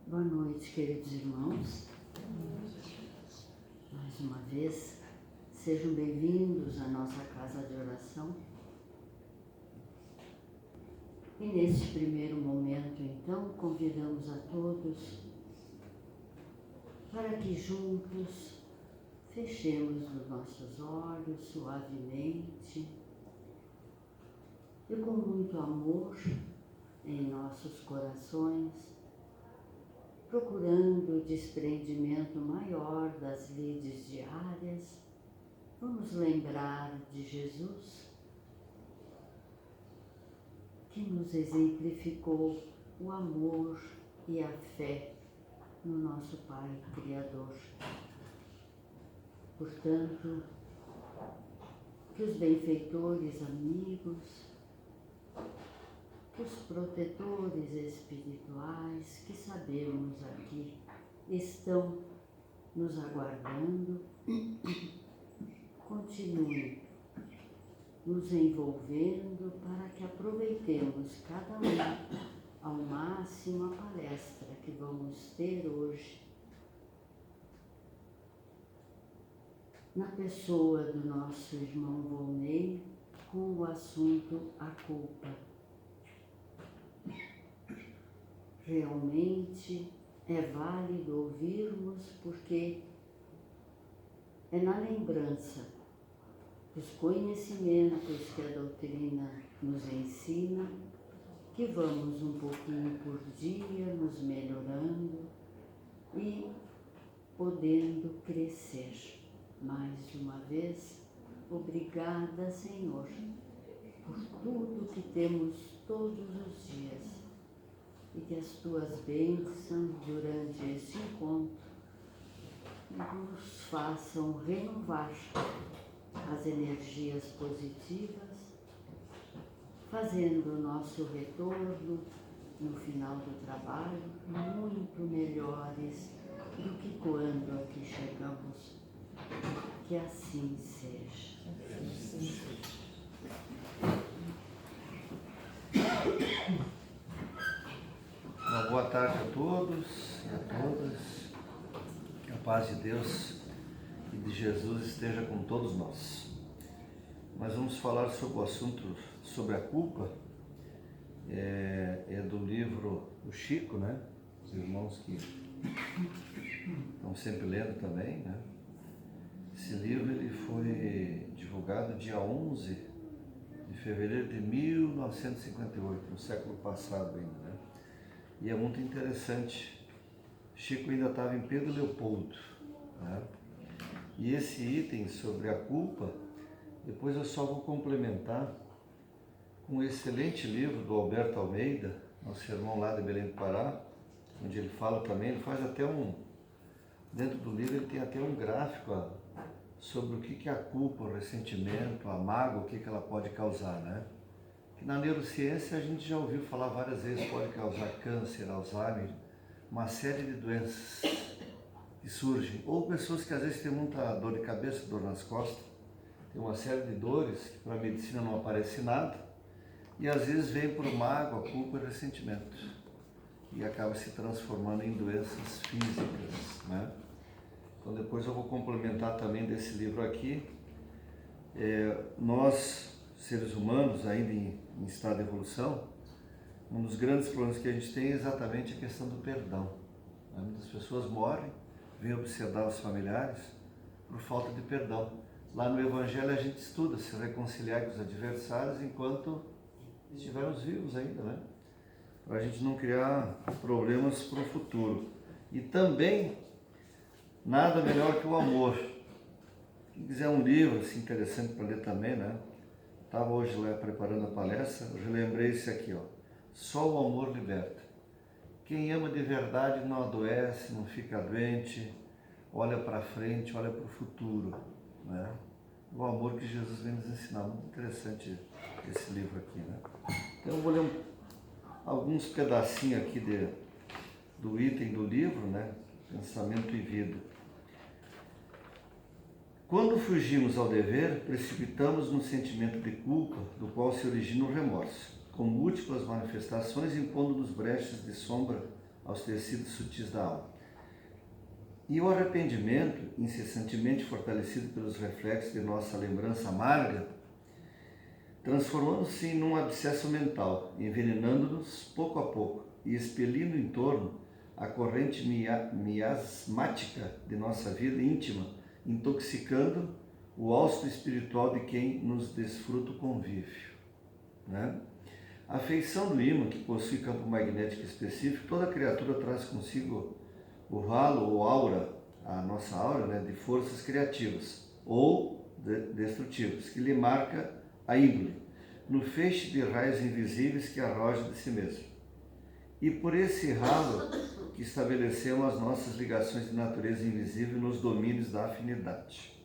Boa noite, queridos irmãos. Mais uma vez, sejam bem-vindos à nossa casa de oração. E neste primeiro momento, então, convidamos a todos para que juntos fechemos os nossos olhos suavemente e com muito amor em nossos corações, procurando o desprendimento maior das lides diárias. Vamos lembrar de Jesus, que nos exemplificou o amor e a fé no nosso Pai Criador. Portanto, que os benfeitores amigos, que os protetores espirituais que sabemos aqui estão nos aguardando, continuem nos envolvendo para que aproveitemos cada um ao máximo a palestra que vamos ter hoje na pessoa do nosso irmão Volney com o assunto a culpa. Realmente é válido ouvirmos porque é na lembrança dos conhecimentos que a doutrina nos ensina que vamos um pouquinho por dia nos melhorando e podendo crescer. Mais uma vez, obrigada, Senhor, por tudo que temos todos os dias. E que as tuas bênçãos durante este encontro nos façam renovar as energias positivas, fazendo o nosso retorno no final do trabalho muito melhores do que quando aqui chegamos. Que assim seja. Uma boa tarde a todos e a todas. Que a paz de Deus e de Jesus esteja com todos nós. Nós vamos falar sobre o assunto sobre a culpa. É do livro do Chico, né? Os irmãos que estão sempre lendo também, né? Esse livro ele foi divulgado dia 11 de fevereiro de 1958, no século passado ainda, né? E é muito interessante. Chico ainda estava em Pedro Leopoldo, né? E esse item sobre a culpa, depois eu só vou complementar com um excelente livro do Alberto Almeida, nosso irmão lá de Belém do Pará, onde ele fala também, ele faz até dentro do livro ele tem até um gráfico sobre o que é a culpa, o ressentimento, a mágoa, o que ela pode causar, né? Que na neurociência a gente já ouviu falar várias vezes, pode causar câncer, Alzheimer, uma série de doenças que surgem, ou pessoas que às vezes têm muita dor de cabeça, dor nas costas, tem uma série de dores que para a medicina não aparece nada, e às vezes vem por mágoa, culpa e ressentimento, e acaba se transformando em doenças físicas, né? Então depois eu vou complementar também desse livro aqui. Nós, seres humanos, ainda em estado de evolução, um dos grandes problemas que a gente tem é exatamente a questão do perdão. Muitas pessoas morrem, vêm obsedar os familiares por falta de perdão. Lá no Evangelho a gente estuda se reconciliar com os adversários enquanto estivermos vivos ainda, né? Para a gente não criar problemas para o futuro. E também, nada melhor que o amor. Quem quiser um livro assim, interessante para ler também, né? Estava hoje lá preparando a palestra, eu lembrei esse aqui, ó. Só o amor liberta. Quem ama de verdade não adoece, não fica doente, olha para frente, olha para o futuro, né? O amor que Jesus vem nos ensinar. Muito interessante esse livro aqui, né? Então eu vou ler alguns pedacinhos aqui do item do livro, né? Pensamento e vida. Quando fugimos ao dever, precipitamos no sentimento de culpa, do qual se origina o remorso, com múltiplas manifestações impondo-nos brechas de sombra aos tecidos sutis da alma. E o arrependimento, incessantemente fortalecido pelos reflexos de nossa lembrança amarga, transformando-se num abscesso mental, envenenando-nos pouco a pouco e expelindo em torno a corrente miasmática de nossa vida íntima, intoxicando o hausto espiritual de quem nos desfruta o convívio. Né? A feição do ímã, que possui campo magnético específico, toda criatura traz consigo o halo ou aura, a nossa aura, né, de forças criativas ou destrutivas, que lhe marca a índole, no feixe de raios invisíveis que arroja de si mesmo. E por esse halo que estabelecemos as nossas ligações de natureza invisível nos domínios da afinidade.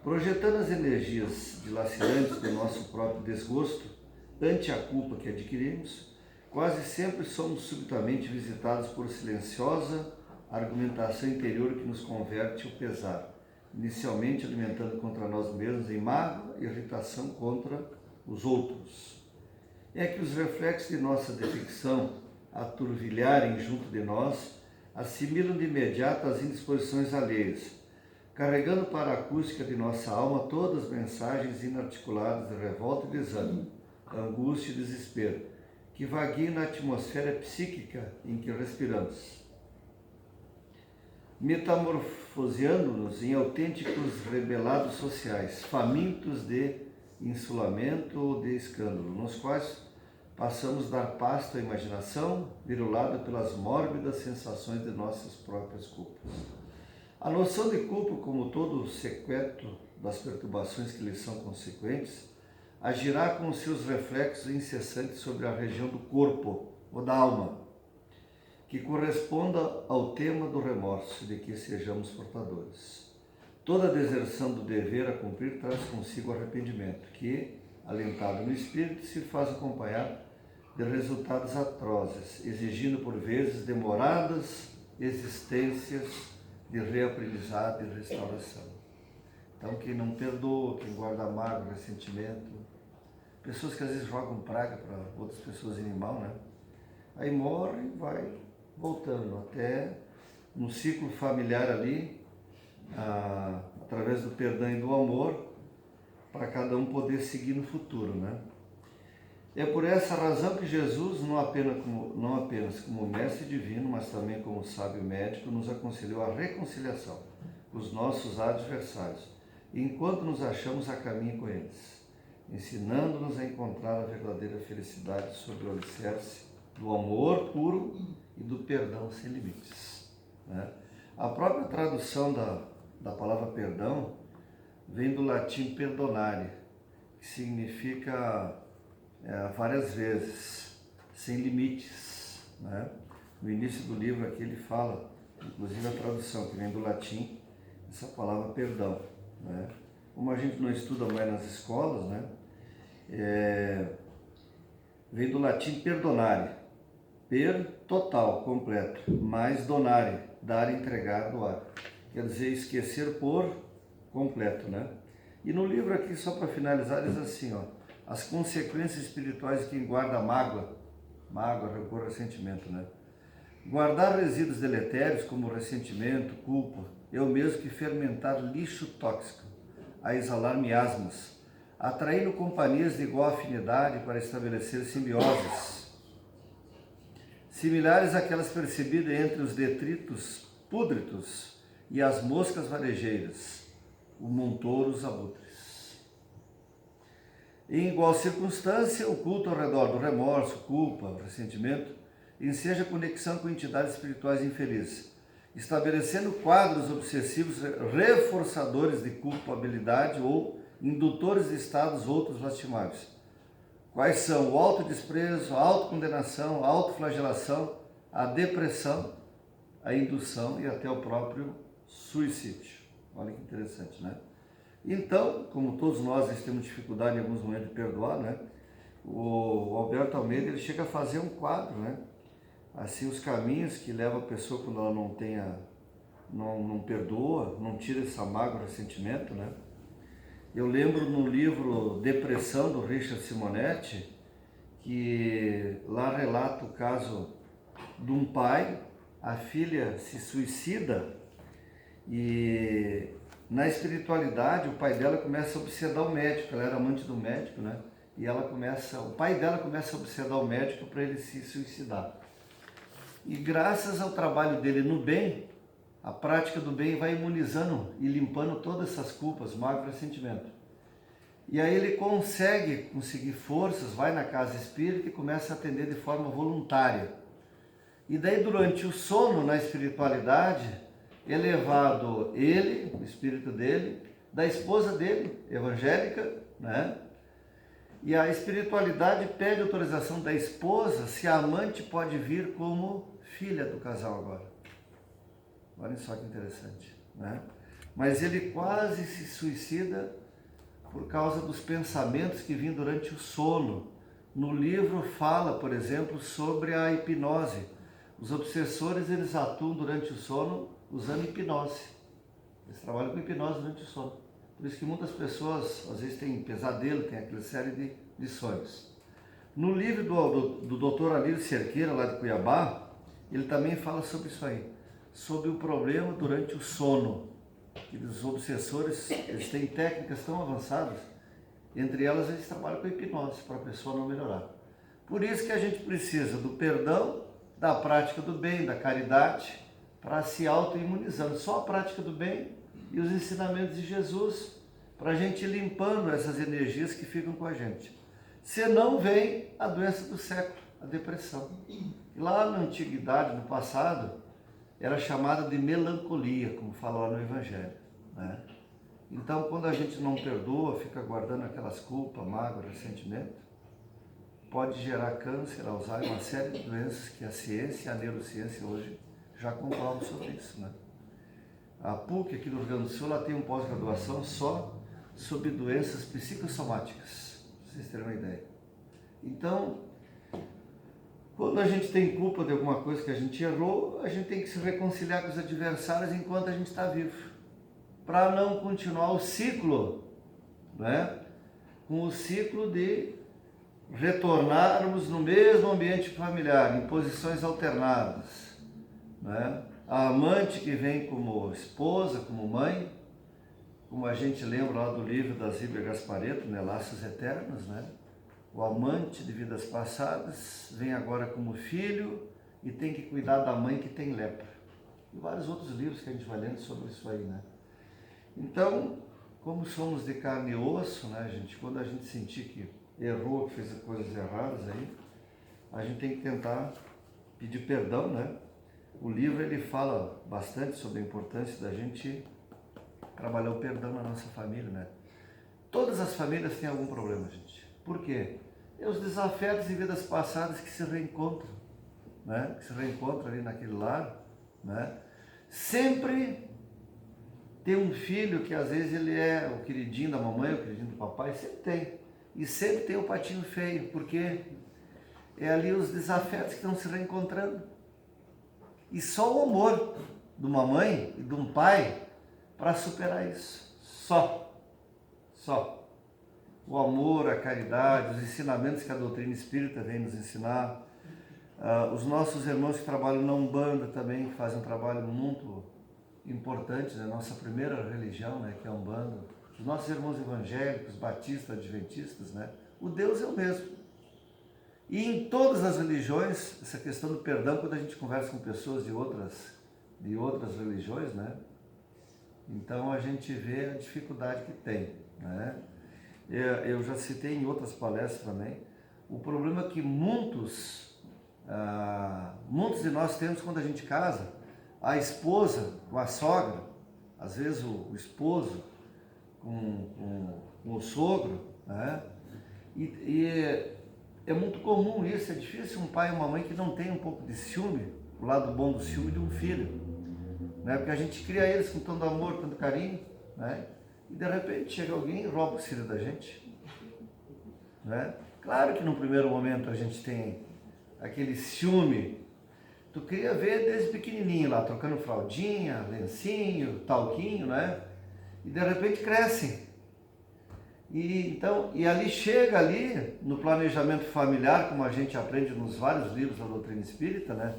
Projetando as energias dilacerantes do nosso próprio desgosto ante a culpa que adquirimos, quase sempre somos subitamente visitados por silenciosa argumentação interior que nos converte o pesar, inicialmente alimentando contra nós mesmos em mágoa e irritação contra os outros. É que os reflexos de nossa defecção, a turvilharem junto de nós, assimilam de imediato as indisposições alheias, carregando para a acústica de nossa alma todas as mensagens inarticuladas de revolta e desânimo, angústia e desespero, que vagueiam na atmosfera psíquica em que respiramos, metamorfoseando-nos em autênticos rebelados sociais, famintos de insulamento ou de escândalo, nos quais passamos a dar pasto à imaginação, virulada pelas mórbidas sensações de nossas próprias culpas. A noção de culpa, como todo o sequestro das perturbações que lhe são consequentes, agirá com seus reflexos incessantes sobre a região do corpo ou da alma, que corresponda ao tema do remorso de que sejamos portadores. Toda deserção do dever a cumprir traz consigo arrependimento, que, alentado no espírito, se faz acompanhar de resultados atrozes, exigindo por vezes demoradas existências de reaprendizado e restauração. Então, quem não perdoa, quem guarda mágoa, ressentimento, pessoas que às vezes jogam praga para outras pessoas irem mal, né? Aí morre e vai voltando até no ciclo familiar ali, através do perdão e do amor, para cada um poder seguir no futuro, né? É por essa razão que Jesus, não apenas como mestre divino, mas também como sábio médico, nos aconselhou a reconciliação com os nossos adversários, enquanto nos achamos a caminho com eles, ensinando-nos a encontrar a verdadeira felicidade sob o alicerce do amor puro e do perdão sem limites. Né? A própria tradução da palavra perdão vem do latim perdonare, que significa várias vezes, sem limites. Né? No início do livro aqui ele fala, inclusive a tradução, que vem do latim, essa palavra perdão. Né? Como a gente não estuda mais nas escolas, né? Vem do latim perdonare, per total, completo, mais donare, dar, entregar, doar. Quer dizer, esquecer por completo, né? E no livro aqui, só para finalizar, diz assim, ó, as consequências espirituais de quem guarda mágoa, rancor, ressentimento, né? Guardar resíduos deletérios como ressentimento, culpa, é o mesmo que fermentar lixo tóxico, a exalar miasmas, atraindo companhias de igual afinidade para estabelecer simbioses, similares àquelas percebidas entre os detritos púdritos e as moscas varejeiras, o montouro, os abutres. Em igual circunstância, o culto ao redor do remorso, culpa, ressentimento, enseja conexão com entidades espirituais infelizes, estabelecendo quadros obsessivos reforçadores de culpabilidade ou indutores de estados outros lastimáveis. Quais são o autodesprezo, a autocondenação, a autoflagelação, a depressão, a indução e até o próprio suicídio. Olha que interessante, né? Então, como todos nós temos dificuldade em alguns momentos de perdoar, né? O Alberto Almeida ele chega a fazer um quadro, né? Assim, os caminhos que levam a pessoa quando ela não perdoa, não tira essa mágoa, ressentimento, né? Eu lembro no livro Depressão, do Richard Simonetti, que lá relata o caso de um pai, a filha se suicida e na espiritualidade o pai dela começa a obsedar o médico, ela era amante do médico, né? E o pai dela começa a obsedar o médico para ele se suicidar. E graças ao trabalho dele no bem, a prática do bem vai imunizando e limpando todas essas culpas, mágoa e ressentimento. E aí ele conseguir forças, vai na casa espírita e começa a atender de forma voluntária. E daí durante o sono na espiritualidade, é levado ele, o espírito dele, da esposa dele, evangélica, né? E a espiritualidade pede autorização da esposa se a amante pode vir como filha do casal agora. Olha só que interessante, né? Mas ele quase se suicida por causa dos pensamentos que vinham durante o sono. No livro fala, por exemplo, sobre a hipnose. Os obsessores, eles atuam durante o sono usando hipnose. Eles trabalham com hipnose durante o sono. Por isso que muitas pessoas, às vezes, têm pesadelo, têm aquela série de sonhos. No livro do Dr. Alírio Cerqueira, lá de Cuiabá, ele também fala sobre isso aí. Sobre o problema durante o sono. E os obsessores, eles têm técnicas tão avançadas, entre elas eles trabalham com hipnose, para a pessoa não melhorar. Por isso que a gente precisa do perdão, da prática do bem, da caridade, para se auto-imunizando. Só a prática do bem e os ensinamentos de Jesus, para a gente ir limpando essas energias que ficam com a gente. Senão vem a doença do século, a depressão. Lá na antiguidade, no passado, era chamada de melancolia, como fala lá no Evangelho, né? Então, quando a gente não perdoa, fica guardando aquelas culpas, mágoa, ressentimento, pode gerar câncer, Alzheimer, uma série de doenças que a ciência e a neurociência hoje já comprovam sobre isso, né? A PUC aqui do Rio Grande do Sul, ela tem um pós-graduação só sobre doenças psicossomáticas, para vocês terem uma ideia. Então, quando a gente tem culpa de alguma coisa que a gente errou, a gente tem que se reconciliar com os adversários enquanto a gente está vivo, para não continuar o ciclo, né? Com o ciclo de retornarmos no mesmo ambiente familiar, em posições alternadas, né? A amante que vem como esposa, como mãe, como a gente lembra lá do livro da Zíbia Gasparetto, né? Laços Eternos, né? O amante de vidas passadas vem agora como filho e tem que cuidar da mãe que tem lepra. E vários outros livros que a gente vai lendo sobre isso aí, né? Então, como somos de carne e osso, né, gente? Quando a gente sentir que errou, que fez coisas erradas aí, a gente tem que tentar pedir perdão, né? O livro, ele fala bastante sobre a importância da gente trabalhar o perdão na nossa família, né? Todas as famílias têm algum problema, gente. Por quê? É os desafetos de vidas passadas que se reencontram, né? Que se reencontram ali naquele lar, né? Sempre tem um filho que às vezes ele é o queridinho da mamãe, o queridinho do papai, sempre tem. E sempre tem o patinho feio, porque é ali os desafetos que estão se reencontrando. E só o amor de uma mãe e de um pai para superar isso. Só. O amor, a caridade, os ensinamentos que a doutrina espírita vem nos ensinar. Os nossos irmãos que trabalham na Umbanda também fazem um trabalho muito importante, né? Nossa primeira religião, né? Que é a Umbanda. Os nossos irmãos evangélicos, batistas, adventistas, né? O Deus é o mesmo. E em todas as religiões, essa questão do perdão, quando a gente conversa com pessoas de outras religiões, né? Então a gente vê a dificuldade que tem, né? Eu já citei em outras palestras também, o problema que muitos de nós temos quando a gente casa, a esposa com a sogra, às vezes o esposo com o sogro, né? E é muito comum isso, é difícil um pai e uma mãe que não tem um pouco de ciúme, o lado bom do ciúme de um filho, né? Porque a gente cria eles com tanto amor, tanto carinho, né? E de repente chega alguém e rouba o filho da gente, né? Claro que no primeiro momento a gente tem aquele ciúme. Tu queria ver desde pequenininho lá, trocando fraldinha, lencinho, talquinho, né? E de repente crescem. E ali chega ali, no planejamento familiar, como a gente aprende nos vários livros da doutrina espírita, né?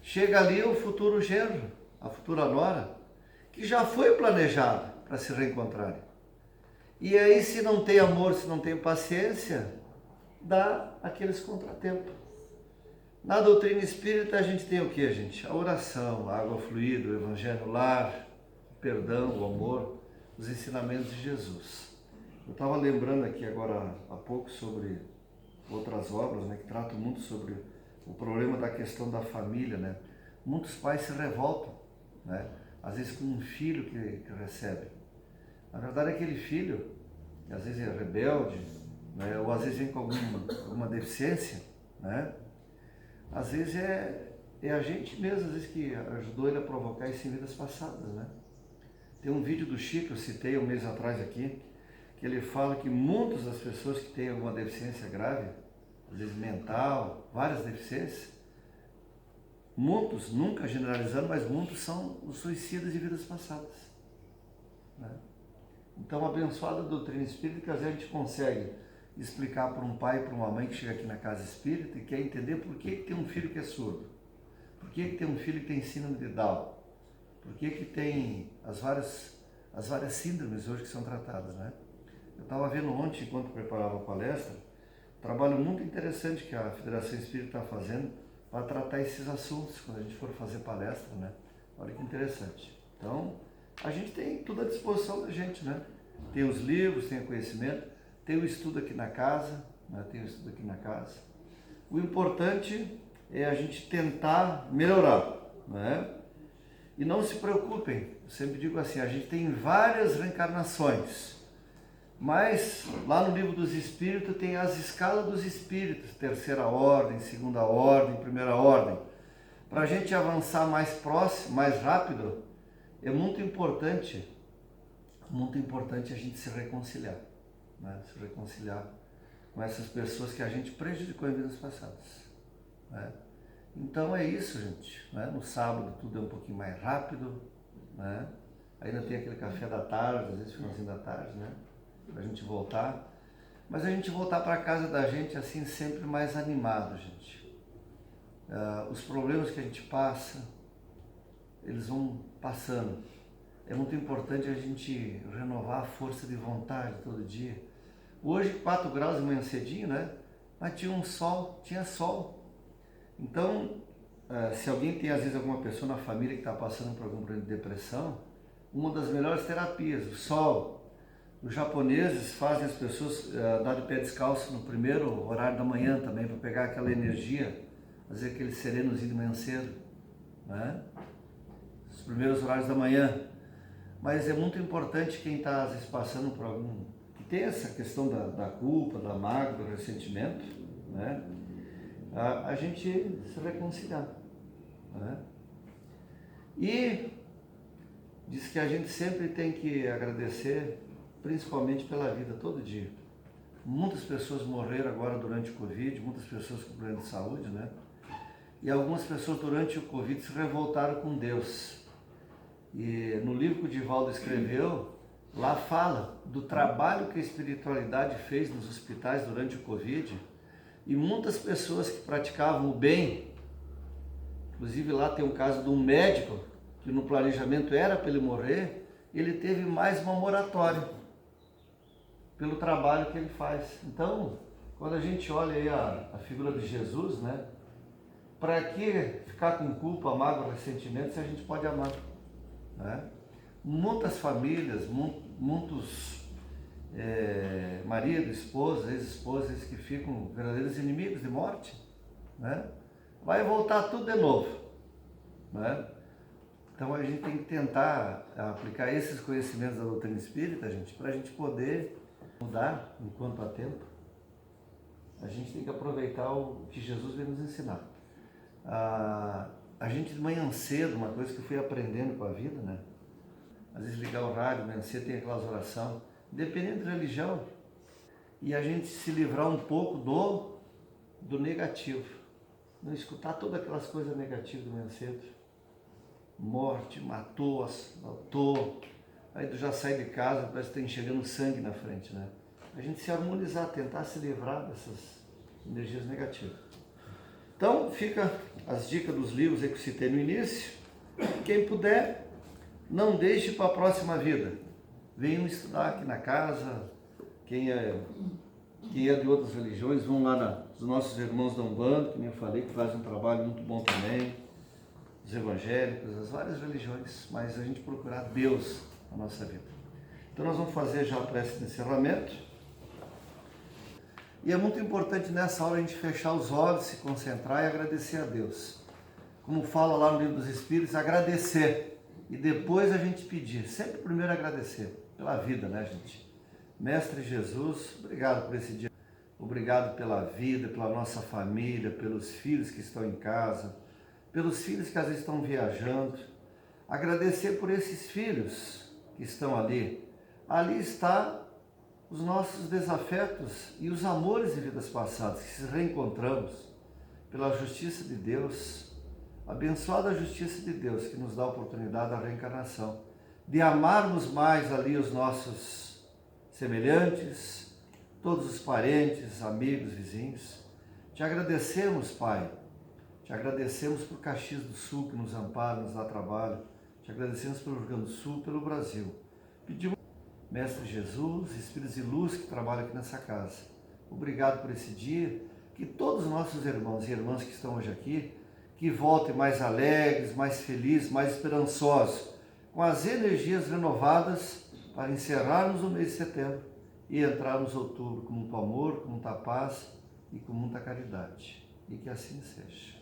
chega ali o futuro genro, a futura nora, que já foi planejado para se reencontrarem. E aí, se não tem amor, se não tem paciência, dá aqueles contratempos. Na doutrina espírita a gente tem o que, gente? A oração, a água fluida, o evangelho, o lar, o perdão, o amor, os ensinamentos de Jesus. Eu estava lembrando aqui agora há pouco sobre outras obras, né, que tratam muito sobre o problema da questão da família, né? Muitos pais se revoltam, né? Às vezes com um filho que recebe. Na verdade, aquele filho, que às vezes é rebelde, né? Ou às vezes vem com alguma deficiência, né? Às vezes é a gente mesmo, às vezes, que ajudou ele a provocar isso em vidas passadas, né? Tem um vídeo do Chico, eu citei um mês atrás aqui, que ele fala que muitas das pessoas que têm alguma deficiência grave, às vezes mental, várias deficiências, muitos, nunca generalizando, mas muitos são os suicidas de vidas passadas, né? Então, abençoada a doutrina espírita, que às vezes a gente consegue explicar para um pai e para uma mãe que chega aqui na casa espírita e quer entender por que tem um filho que é surdo, por que tem um filho que tem síndrome de Down, por que tem as várias síndromes hoje que são tratadas, né? Eu estava vendo ontem, enquanto preparava a palestra, um trabalho muito interessante que a Federação Espírita está fazendo para tratar esses assuntos quando a gente for fazer palestra, né? Olha que interessante. Então, a gente tem tudo à disposição da gente, né? Tem os livros, tem o conhecimento, tem o estudo aqui na casa, né? Tem o estudo aqui na casa. O importante é a gente tentar melhorar, né? E não se preocupem, eu sempre digo assim, a gente tem várias reencarnações, mas lá no livro dos Espíritos tem as escalas dos Espíritos, terceira ordem, segunda ordem, primeira ordem. Para a gente avançar mais próximo, mais rápido, é muito importante a gente se reconciliar, né? Se reconciliar com essas pessoas que a gente prejudicou em vidas passadas, né? Então é isso, gente, né? No sábado tudo é um pouquinho mais rápido, né? Ainda tem aquele café da tarde, às vezes finalzinho da tarde, né? Pra gente voltar, mas a gente voltar para casa da gente assim sempre mais animado, gente. Os problemas que a gente passa, eles vão passando. É muito importante a gente renovar a força de vontade todo dia. Hoje 4 graus de manhã cedinho, né? Mas tinha sol. Então, se alguém tem às vezes alguma pessoa na família que está passando por algum problema de depressão, uma das melhores terapias, o sol. Os japoneses fazem as pessoas dar de pé descalço no primeiro horário da manhã também, para pegar aquela energia, fazer aquele serenozinho de manhã cedo, né? Os primeiros horários da manhã. Mas é muito importante quem está às vezes passando por algum... que tem essa questão da culpa, da mágoa, do ressentimento, né? A gente se reconciliar, né? E diz que a gente sempre tem que agradecer, principalmente pela vida, todo dia. Muitas pessoas morreram agora durante o Covid, muitas pessoas com problema de saúde, né? E algumas pessoas durante o Covid se revoltaram com Deus. E no livro que o Divaldo escreveu, lá fala do trabalho que a espiritualidade fez nos hospitais durante o Covid, e muitas pessoas que praticavam o bem, inclusive lá tem um caso de um médico, que no planejamento era para ele morrer, ele teve mais uma moratória, pelo trabalho que ele faz. Então, quando a gente olha aí a figura de Jesus, né? Para que ficar com culpa, mágoa, ressentimento, se a gente pode amar, né? Muitas famílias, muitos maridos, esposas, ex-esposas que ficam verdadeiros inimigos de morte, né? Vai voltar tudo de novo, né? Então a gente tem que tentar aplicar esses conhecimentos da doutrina espírita, gente, para a gente poder mudar enquanto há tempo. A gente tem que aproveitar o que Jesus veio nos ensinar. A gente de manhã cedo, uma coisa que eu fui aprendendo com a vida, né? Às vezes ligar o rádio, manhã cedo tem aquelas orações, independente da religião, e a gente se livrar um pouco do negativo, não escutar todas aquelas coisas negativas de manhã cedo. Morte, matou, assaltou, aí tu já sai de casa, parece que está enxergando sangue na frente, né? A gente se harmonizar, tentar se livrar dessas energias negativas. Então fica as dicas dos livros que eu citei no início. Quem puder, não deixe para a próxima vida. Venham estudar aqui na casa. Quem é de outras religiões, vão lá nos nossos irmãos da Umbanda, que eu falei, que fazem um trabalho muito bom também. Os evangélicos, as várias religiões, mas a gente procurar Deus na nossa vida. Então nós vamos fazer já a prece de encerramento. E é muito importante nessa hora a gente fechar os olhos, se concentrar e agradecer a Deus. Como fala lá no Livro dos Espíritos, agradecer e depois a gente pedir. Sempre primeiro agradecer pela vida, né, gente? Mestre Jesus, obrigado por esse dia. Obrigado pela vida, pela nossa família, pelos filhos que estão em casa, pelos filhos que às vezes estão viajando. Agradecer por esses filhos que estão ali. Ali está os nossos desafetos e os amores de vidas passadas, que se reencontramos pela justiça de Deus, abençoada justiça de Deus, que nos dá a oportunidade da reencarnação, de amarmos mais ali os nossos semelhantes, todos os parentes, amigos, vizinhos. Te agradecemos, Pai, te agradecemos por Caxias do Sul, que nos ampara, nos dá trabalho, te agradecemos pelo Rio Grande do Sul, pelo Brasil. Pedimos, Mestre Jesus, Espíritos de Luz que trabalham aqui nessa casa. Obrigado por esse dia, que todos os nossos irmãos e irmãs que estão hoje aqui, que voltem mais alegres, mais felizes, mais esperançosos, com as energias renovadas para encerrarmos o mês de setembro e entrarmos em outubro com muito amor, com muita paz e com muita caridade. E que assim seja.